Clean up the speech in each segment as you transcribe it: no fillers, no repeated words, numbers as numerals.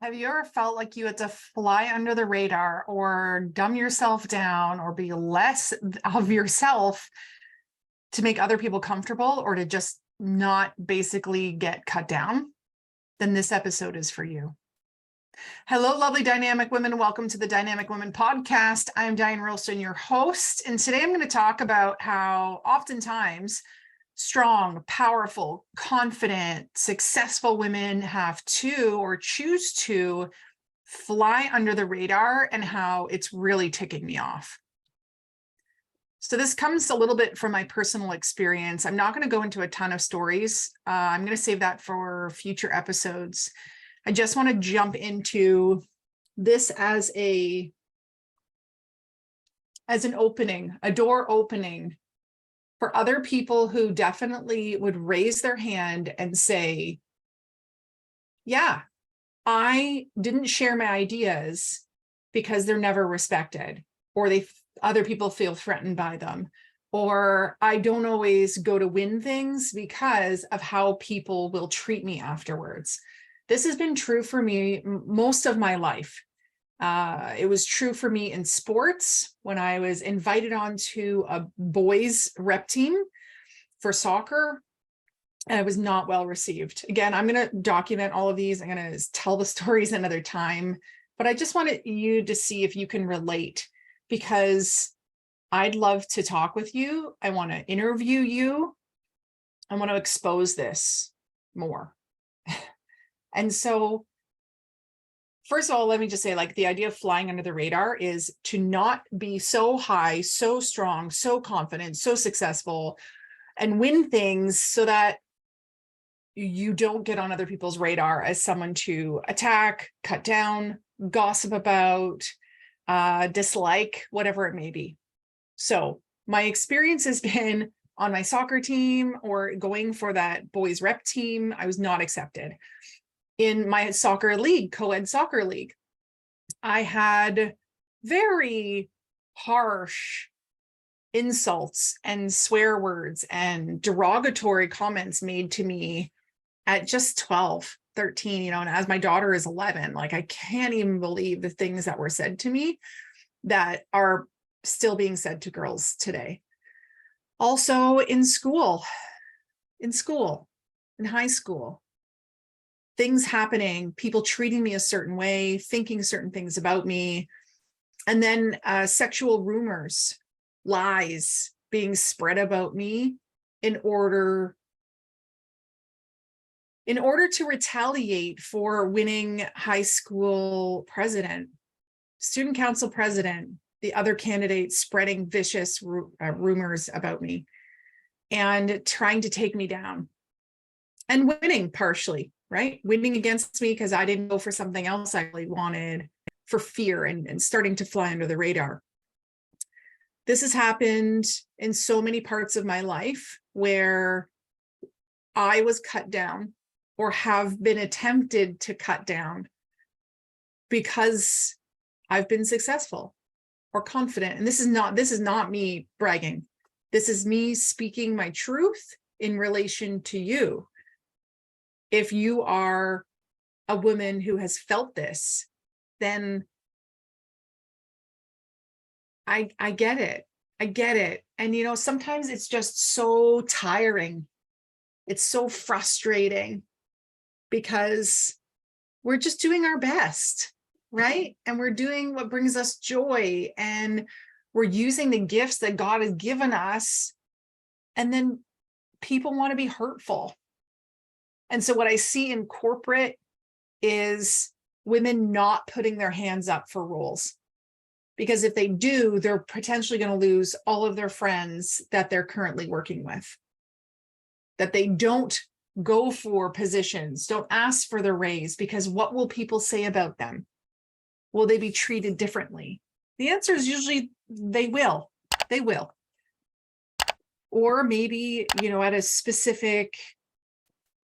Have you ever felt like you had to fly under the radar or dumb yourself down or be less of yourself to make other people comfortable or to just not basically get cut down? Then this episode is for you. Hello, lovely dynamic women. Welcome to the Dynamic Women Podcast. I'm Diane, your host, and today I'm going to talk about how oftentimes strong, powerful, confident, successful women have to or choose to fly under the radar and how it's really ticking me off. So this comes a little bit from my personal experience. I'm not going to go into a ton of stories. I'm going to save that for future episodes. I just want to jump into this as an opening, a door opening for other people who definitely would raise their hand and say, yeah, I didn't share my ideas because they're never respected, or other people feel threatened by them, or I don't always go to win things because of how people will treat me afterwards. This has been true for me most of my life. It was true for me in sports when I was invited onto a boys rep team for soccer, and I was not well received. Again, I'm going to document all of these. I'm going to tell the stories another time, but I just wanted you to see if you can relate, because I'd love to talk with you. I want to interview you. I want to expose this more. And so first of all, let me just say, like, the idea of flying under the radar is to not be so high, so strong, so confident, so successful, and win things so that you don't get on other people's radar as someone to attack, cut down, gossip about, dislike, whatever it may be. So my experience has been on my soccer team or going for that boys rep team, I was not accepted. In my soccer league, co-ed soccer league, I had very harsh insults and swear words and derogatory comments made to me at just 12, 13, and as my daughter is 11, like, I can't even believe the things that were said to me that are still being said to girls today. Also in high school, things happening, people treating me a certain way, thinking certain things about me, and then sexual rumors, lies being spread about me in order to retaliate for winning high school president, student council president, the other candidates spreading vicious rumors about me and trying to take me down, and winning partially. Right? Winning against me because I didn't go for something else I really wanted, for fear and starting to fly under the radar. This has happened in so many parts of my life where I was cut down or have been attempted to cut down because I've been successful or confident. And this is not me bragging. This is me speaking my truth in relation to you. If you are a woman who has felt this, then I get it. I get it. And sometimes it's just so tiring. It's so frustrating because we're just doing our best, right? And we're doing what brings us joy, and we're using the gifts that God has given us, and then people want to be hurtful. And so what I see in corporate is women not putting their hands up for roles, because if they do, they're potentially going to lose all of their friends that they're currently working with. That they don't go for positions, don't ask for the raise, because what will people say about them? Will they be treated differently? The answer is usually they will. They will. Or maybe, at a specific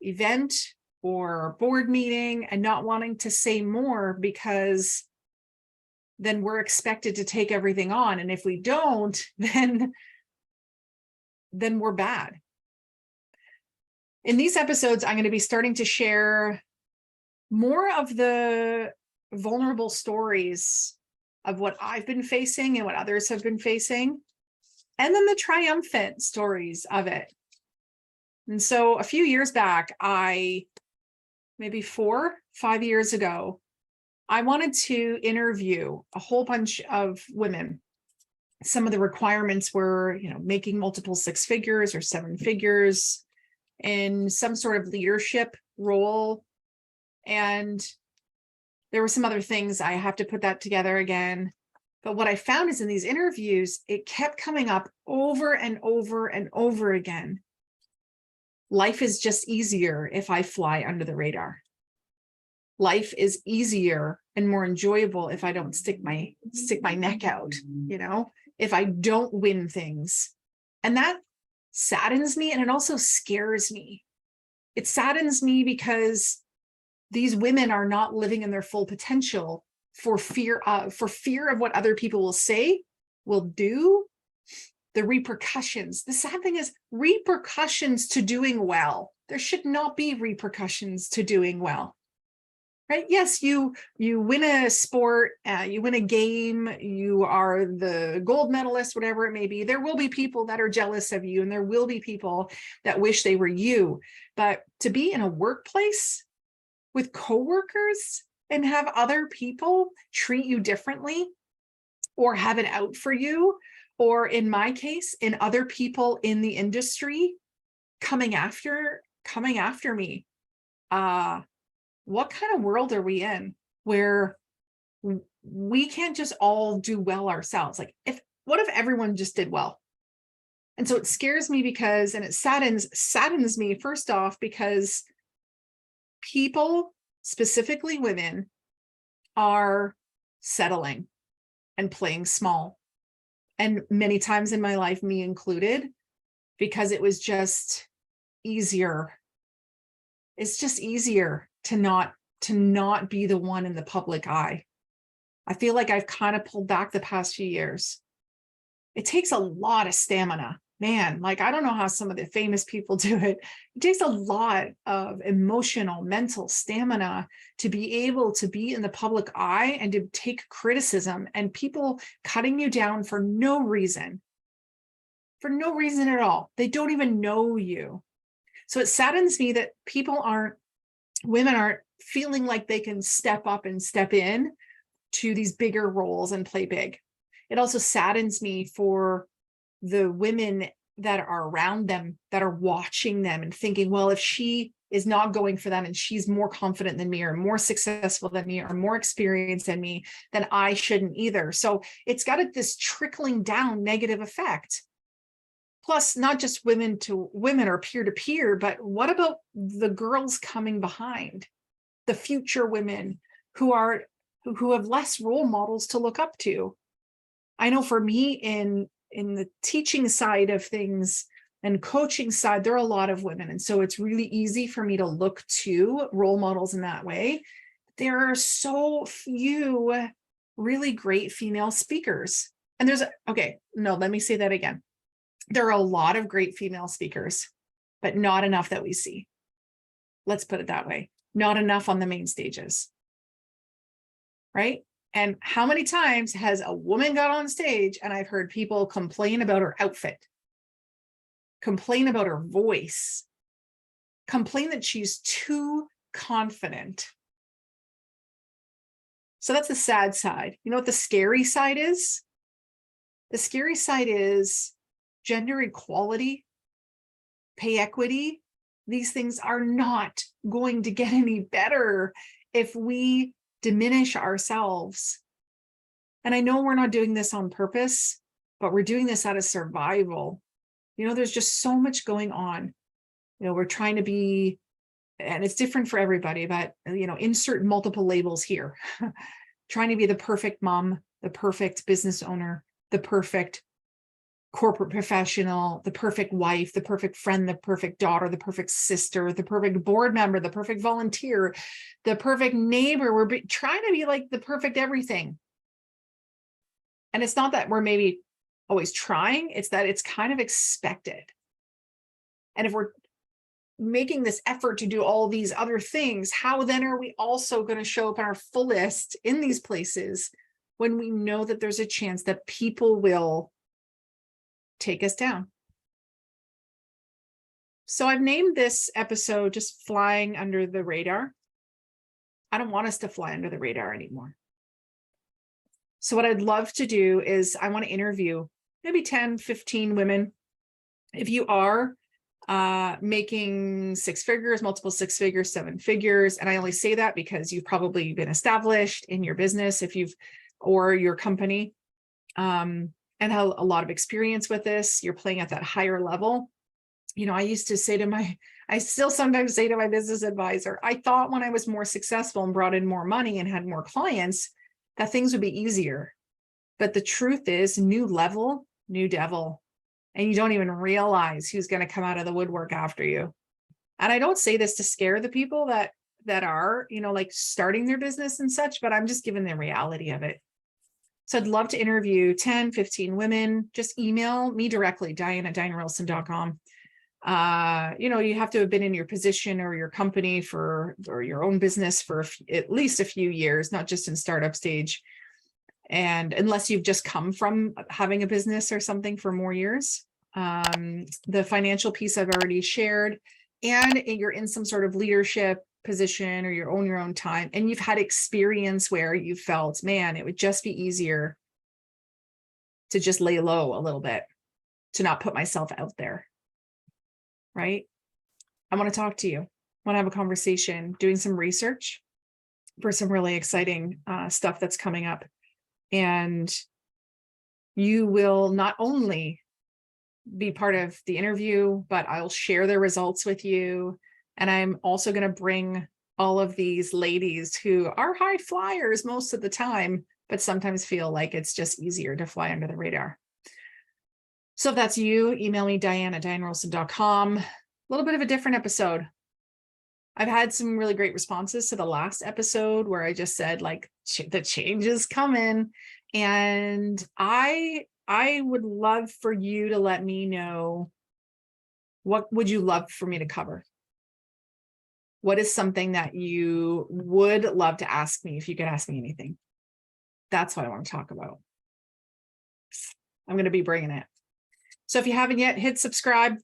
event or board meeting and not wanting to say more because then we're expected to take everything on. And if we don't, then we're bad. In these episodes, I'm going to be starting to share more of the vulnerable stories of what I've been facing and what others have been facing, and then the triumphant stories of it. And so a few years back, maybe 4-5 years ago, I wanted to interview a whole bunch of women. Some of the requirements were, making multiple 6 figures or 7 figures in some sort of leadership role. And there were some other things. I have to put that together again. But what I found is in these interviews, it kept coming up over and over and over again. Life is just easier if I fly under the radar. Life is easier and more enjoyable if I don't stick my neck out, if I don't win things. And that saddens me, and it also scares me. It saddens me because these women are not living in their full potential for fear of what other people will say, will do, the repercussions. The sad thing is repercussions to doing well. There should not be repercussions to doing well. Right? Yes, you win a sport, you win a game, you are the gold medalist, whatever it may be. There will be people that are jealous of you, and there will be people that wish they were you. But to be in a workplace with coworkers and have other people treat you differently or have it out for you, or in my case, in other people in the industry coming after me, what kind of world are we in where we can't just all do well ourselves? Like, what if everyone just did well? And so it scares me because, and it saddens me first off, because people, specifically women, are settling and playing small. And many times in my life, me included, because it was just easier. It's just easier to not be the one in the public eye. I feel like I've kind of pulled back the past few years. It takes a lot of stamina, man. Like, I don't know how some of the famous people do it. It takes a lot of emotional, mental stamina to be able to be in the public eye and to take criticism and people cutting you down for no reason at all. They don't even know you. So it saddens me that women aren't feeling like they can step up and step in to these bigger roles and play big. It also saddens me for the women that are around them, that are watching them and thinking, well, if she is not going for that and she's more confident than me or more successful than me or more experienced than me, then I shouldn't either. So it's got this trickling down negative effect. Plus, not just women to women or peer to peer, but what about the girls coming behind, the future women who have less role models to look up to? I know for me in the teaching side of things and coaching side, there are a lot of women. And so it's really easy for me to look to role models in that way. There are so few really great female speakers. And let me say that again. There are a lot of great female speakers, but not enough that we see. Let's put it that way. Not enough on the main stages. Right? And how many times has a woman got on stage and I've heard people complain about her outfit, complain about her voice, complain that she's too confident? So that's the sad side. You know what the scary side is? The scary side is gender equality, pay equity. These things are not going to get any better if we diminish ourselves. And I know we're not doing this on purpose, but we're doing this out of survival. There's just so much going on. We're trying to be, and it's different for everybody, but, insert multiple labels here. Trying to be the perfect mom, the perfect business owner, the perfect corporate professional, the perfect wife, the perfect friend, the perfect daughter, the perfect sister, the perfect board member, the perfect volunteer, the perfect neighbor. We're trying to be like the perfect everything. And it's not that we're maybe always trying, it's that it's kind of expected. And if making this effort to do all these other things, how then are we also going to show up at our fullest in these places when we know that there's a chance that people will take us down? So I've named this episode just Flying Under the Radar. I don't want us to fly under the radar anymore. So what I'd love to do is I want to interview maybe 10, 15 women. If you are making six figures, multiple six figures, seven figures, and I only say that because you've probably been established in your business or your company, and have a lot of experience with this, you're playing at that higher level. I still sometimes say to my business advisor, I thought when I was more successful and brought in more money and had more clients, that things would be easier. But the truth is, new level, new devil. And you don't even realize who's going to come out of the woodwork after you. And I don't say this to scare the people that are, like starting their business and such, but I'm just giving the reality of it. So I'd love to interview 10, 15 women. Just email me directly, Diane@DianeWilson.com. You have to have been in your position or your company or your own business for at least a few years, not just in startup stage. And unless you've just come from having a business or something for more years, the financial piece I've already shared, and you're in some sort of leadership position or you own your own time, and you've had experience where you felt, man, it would just be easier to just lay low a little bit, to not put myself out there. Right? I want to talk to you. I want to have a conversation, doing some research for some really exciting stuff that's coming up. And you will not only be part of the interview, but I'll share the results with you. And I'm also going to bring all of these ladies who are high flyers most of the time, but sometimes feel like it's just easier to fly under the radar. So if that's you, email me, Diane@DianeWilson.com. A little bit of a different episode. I've had some really great responses to the last episode where I just said, like, the change is coming. And I would love for you to let me know, what would you love for me to cover? What is something that you would love to ask me if you could ask me anything? That's what I want to talk about. I'm going to be bringing it. So if you haven't yet, hit subscribe,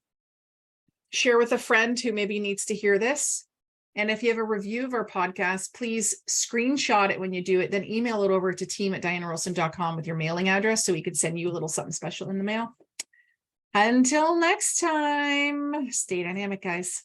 share with a friend who maybe needs to hear this. And if you have a review of our podcast, please screenshot it when you do it, then email it over to team@DianeWilson.com with your mailing address so we could send you a little something special in the mail. Until next time, stay dynamic, guys.